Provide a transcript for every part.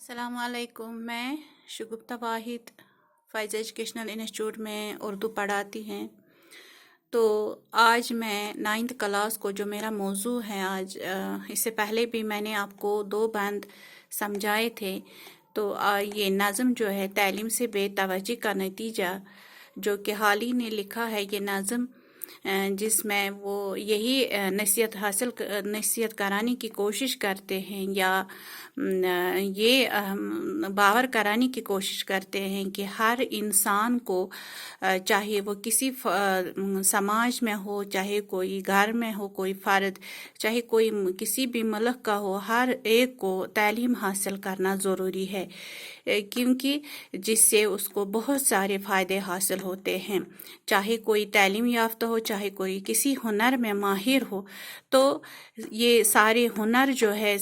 अस्सलामुअलैकुम। मैं शगुफ्ता वाहिद Faiz educational institute में उर्दू पढ़ाती हैं। तो आज मैं 9th क्लास को जो मेरा मौजू है आज, इससे पहले भी मैंने आपको 2 बंद समझाए थे। तो ये नज़म जो है तालीम से बेतवज्जी का नतीजा, जो कि हाल ही ने लिखा है ये नज़म, जिसमें वो यही नसीहत कराने की कोशिश करते हैं या ये बावर कराने की कोशिश करते हैं कि हर इंसान को, चाहे वो किसी समाज में हो, चाहे कोई घर में हो कोई फ़र्द, चाहे कोई किसी भी मुल्क का हो, हर एक को तालीम हासिल करना ज़रूरी है, क्योंकि जिससे उसको बहुत सारे फ़ायदे हासिल होते हैं। चाहे कोई तालीम याफ्ता हो, चाहे कोई किसी हुनर में माहिर हो, तो ये सारे हुनर जो है,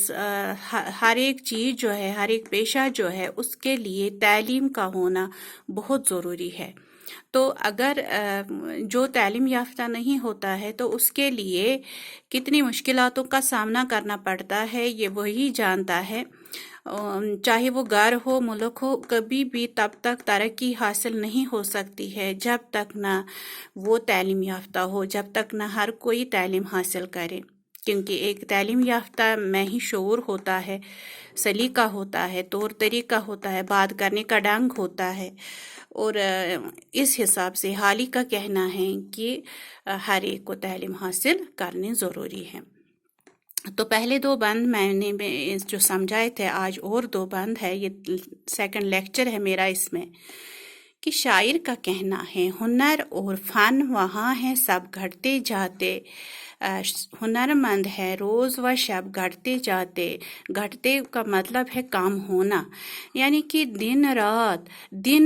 हर एक चीज़ जो है, हर एक पेशा जो है, उसके लिए तालीम का होना बहुत ज़रूरी है। तो अगर जो तालीम याफ्ता नहीं होता है तो उसके लिए कितनी मुश्किलातों का सामना करना पड़ता है ये वही जानता है। चाहे वो घर हो, मुल्क हो, कभी भी तब तक तरक्की हासिल नहीं हो सकती है जब तक ना वो तालीम याफ्ता हो, जब तक ना हर कोई तालीम हासिल करे। क्योंकि एक तालीम याफ्ता में ही शऊर होता है, सलीका होता है, तौर तरीका होता है, बात करने का ढंग होता है। और इस हिसाब से हाली का कहना है कि हर एक को तालीम हासिल करनी ज़रूरी है। तो पहले 2 बंद मैंने जो समझाए थे, आज और 2 बंद है, ये 2nd लेक्चर है मेरा इसमें। कि शायर का कहना है हुनर और फन वहाँ है सब घटते जाते, हुनरमंद है रोज़ व शब घटते जाते। घटते का मतलब है काम होना, यानी कि दिन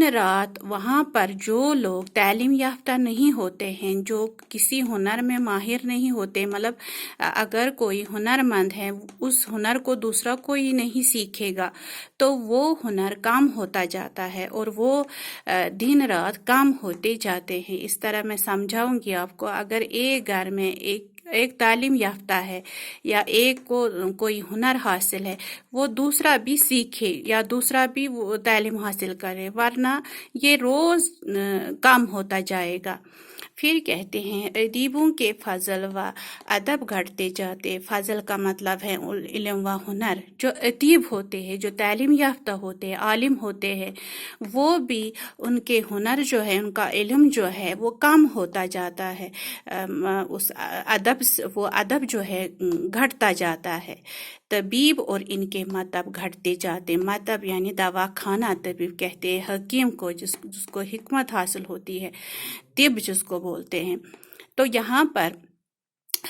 रात वहाँ पर जो लोग तालीम याफ्ता नहीं होते हैं, जो किसी हुनर में माहिर नहीं होते, मतलब अगर कोई हुनरमंद है उस हुनर को दूसरा कोई नहीं सीखेगा तो वो हुनर कम होता जाता है और वो दिन रात कम होते जाते हैं। इस तरह मैं समझाऊंगी आपको। अगर एक घर में एक तालीम याफ्ता है या एक को कोई हुनर हासिल है, वो दूसरा भी सीखे या दूसरा भी वो तालीम हासिल करे, वरना ये रोज़ कम होता जाएगा। फिर कहते हैं अदीबों के फजल व अदब घटते जाते। फजल का मतलब है इल्म व हुनर। जो अदीब होते हैं, जो तालीम याफ्ता होते हैं, आलिम होते हैं, वो भी उनके हुनर जो है, उनका इल्म जो है वो कम होता जाता है। उस वो अदब जो है घटता जाता है। तबीब और इनके मतब घटते जाते। मतब यानी दवा खाना, तबीब कहते हैं हकीम को जिसको हिकमत हासिल होती है, तिब जिसको बोलते हैं। तो यहाँ पर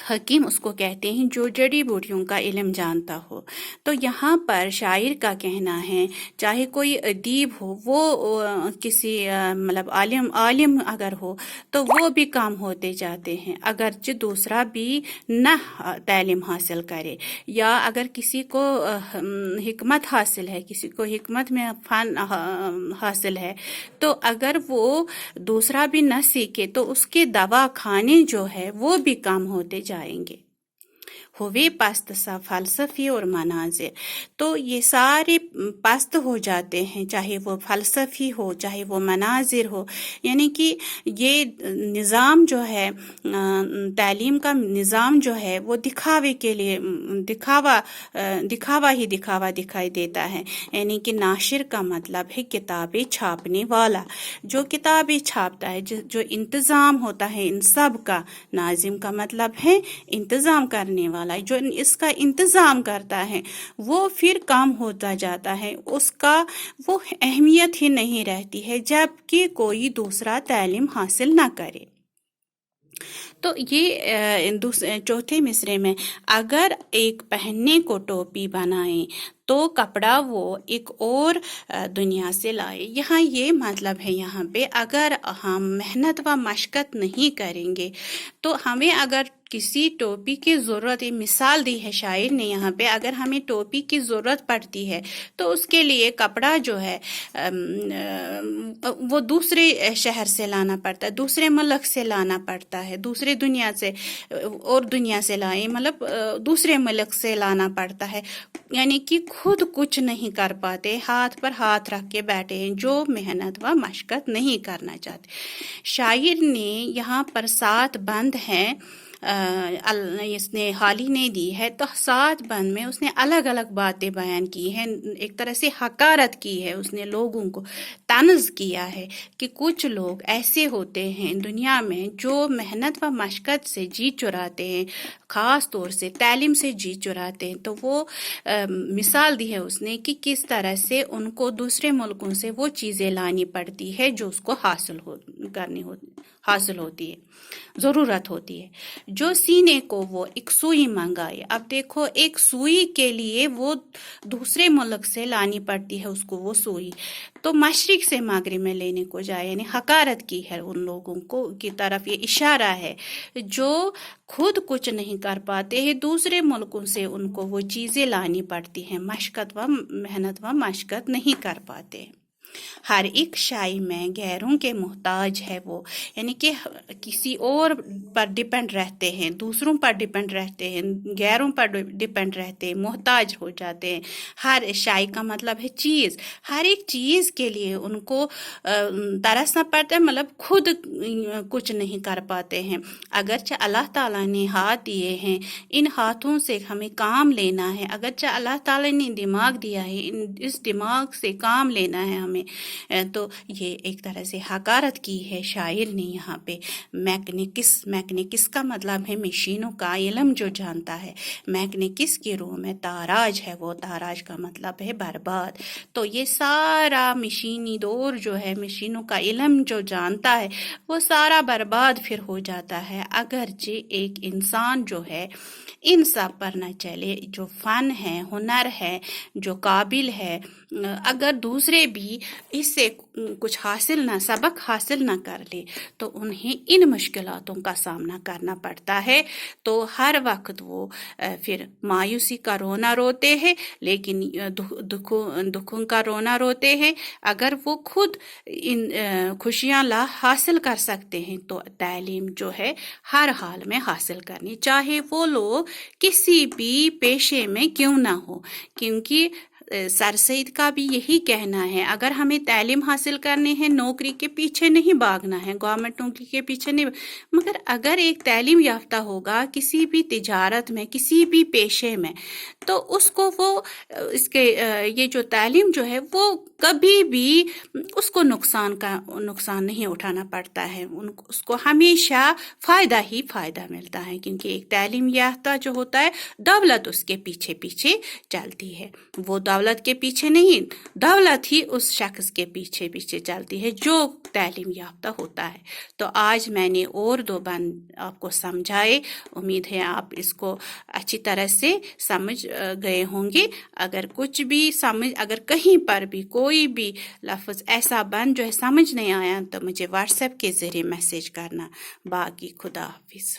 हकीम उसको कहते हैं जो जड़ी बूटियों का इल्म जानता हो। तो यहाँ पर शायर का कहना है चाहे कोई अदीब हो, वो किसी मतलब आलिम अगर हो तो वो भी काम होते जाते हैं, अगरचे दूसरा भी न तालीम हासिल करे। या अगर किसी को हिकमत हासिल है, किसी को हिकमत में फ़न हासिल है, तो अगर वो दूसरा भी न सीखे तो उसके दवा खाने जो है वो भी काम होते जाएंगे। हुए पस्त सा फलसफी और मनाजिर। तो ये सारे पस्त हो जाते हैं, चाहे वो फलसफी हो, चाहे वो मनाजिर हो। यानी कि ये निज़ाम जो है, तालीम का निज़ाम जो है वो दिखावे के लिए दिखावा दिखाई देता है। यानी कि नाशिर का मतलब है किताबें छापने वाला, जो किताबें छापता है, जो इंतज़ाम होता है इन सब का। नाजिम का मतलब है इंतज़ाम करने वाला, जो इसका इंतज़ाम करता है वो फिर काम होता जाता है, उसका वो अहमियत ही नहीं रहती है जबकि कोई दूसरा तालीम हासिल ना करे। तो ये चौथे मिसरे में अगर एक पहनने को टोपी बनाए तो कपड़ा वो एक और दुनिया से लाए। यहाँ ये मतलब है, यहाँ पे अगर हम मेहनत व मशक्क़त नहीं करेंगे तो हमें अगर किसी टोपी की ज़रूरत है, मिसाल दी है शायर ने यहाँ पे, अगर हमें टोपी की ज़रूरत पड़ती है तो उसके लिए कपड़ा जो है वो दूसरे शहर से लाना पड़ता है, दूसरे मुल्क से लाना पड़ता है, दूसरे दुनिया से और दुनिया से लाए, मतलब दूसरे मुल्क से लाना पड़ता है। यानी कि खुद कुछ नहीं कर पाते, हाथ पर हाथ रख के बैठे हैं, जो मेहनत व मशक्क़त नहीं करना चाहते। शायर ने यहाँ पर 7 बंद हैं, इसने हाली ने दी है, तो 7 बंद में उसने अलग अलग बातें बयान की हैं। एक तरह से हकारत की है, उसने लोगों को तंज़ किया है कि कुछ लोग ऐसे होते हैं दुनिया में जो मेहनत व मशक्क़त से जी चुराते हैं, ख़ास तौर से तालीम से जी चुराते हैं। तो वो मिसाल दी है उसने कि किस तरह से उनको दूसरे मुल्कों से वो चीज़ें लानी पड़ती है जो उसको हासिल होती है, ज़रूरत होती है। जो सीने को वो एक सुई मंगाए, अब देखो एक सुई के लिए वो दूसरे मुल्क से लानी पड़ती है उसको वो सुई, तो मशरिक से मगरिब में लेने को जाए, यानी हकारत की है उन लोगों को की तरफ, ये इशारा है जो खुद कुछ नहीं कर पाते हैं, दूसरे मुल्कों से उनको वो चीज़ें लानी पड़ती हैं, मेहनत व मशक्क़त नहीं कर पाते। हर एक शाई में गैरों के मोहताज है वो, यानी कि किसी और पर डिपेंड रहते हैं, दूसरों पर डिपेंड रहते हैं, गैरों पर डिपेंड रहते हैं, मोहताज हो जाते हैं। हर शाई का मतलब है चीज़, हर एक चीज़ के लिए उनको तरसना पड़ता है, मतलब खुद कुछ नहीं कर पाते हैं। अगरचे अल्लाह ताला ने हाथ दिए हैं, इन हाथों से हमें काम लेना है, अगरचे अल्लाह ताला ने दिमाग दिया है, इस दिमाग से काम लेना है हमें, तो ये एक तरह से हकारत की है शायर ने यहाँ पे। मैकेनिक्स का मतलब है मशीनों का इल्म जो जानता है, मैकेनिक्स की रूह में ताराज है, वो ताराज का मतलब है बर्बाद। तो ये सारा मशीनी दौर जो है, मशीनों का इल्म जो जानता है वो सारा बर्बाद फिर हो जाता है अगरचे एक इंसान जो है इन सब पर न चले, जो फ़न है, हुनर है, जो काबिल है, अगर दूसरे भी इससे कुछ सबक हासिल ना कर ले तो उन्हें इन मुश्किलातों का सामना करना पड़ता है। तो हर वक्त वो फिर मायूसी का रोना रोते हैं, लेकिन दुखों का रोना रोते हैं। अगर वो खुद इन खुशियाँ हासिल कर सकते हैं तो तालीम जो है हर हाल में हासिल करनी, चाहे वो लोग किसी भी पेशे में क्यों ना हो, क्योंकि सर सईद का भी यही कहना है, अगर हमें तालीम हासिल करनी है नौकरी के पीछे नहीं भागना है, गवर्नमेंट नौकरी के पीछे नहीं, मगर अगर एक तालीम याफ्ता होगा किसी भी तिजारत में, किसी भी पेशे में, तो उसको वो ये जो तालीम जो है वो कभी भी उसको नुकसान नहीं उठाना पड़ता है, उसको हमेशा फ़ायदा ही फ़ायदा मिलता है, क्योंकि एक तालीम याफ्ता जो होता है दौलत उसके पीछे पीछे चलती है, वो दौलत के पीछे नहीं, दौलत ही उस शख्स के पीछे पीछे चलती है जो तालीम याफ्ता होता है। तो आज मैंने और 2 बंद आपको समझाए, उम्मीद है आप इसको अच्छी तरह से समझ गए होंगे। अगर कहीं पर भी कोई भी लफ्ज़ ऐसा बंद जो है समझ नहीं आया तो मुझे व्हाट्सएप के ज़रिए मैसेज करना। बाकी खुदा हाफिज़।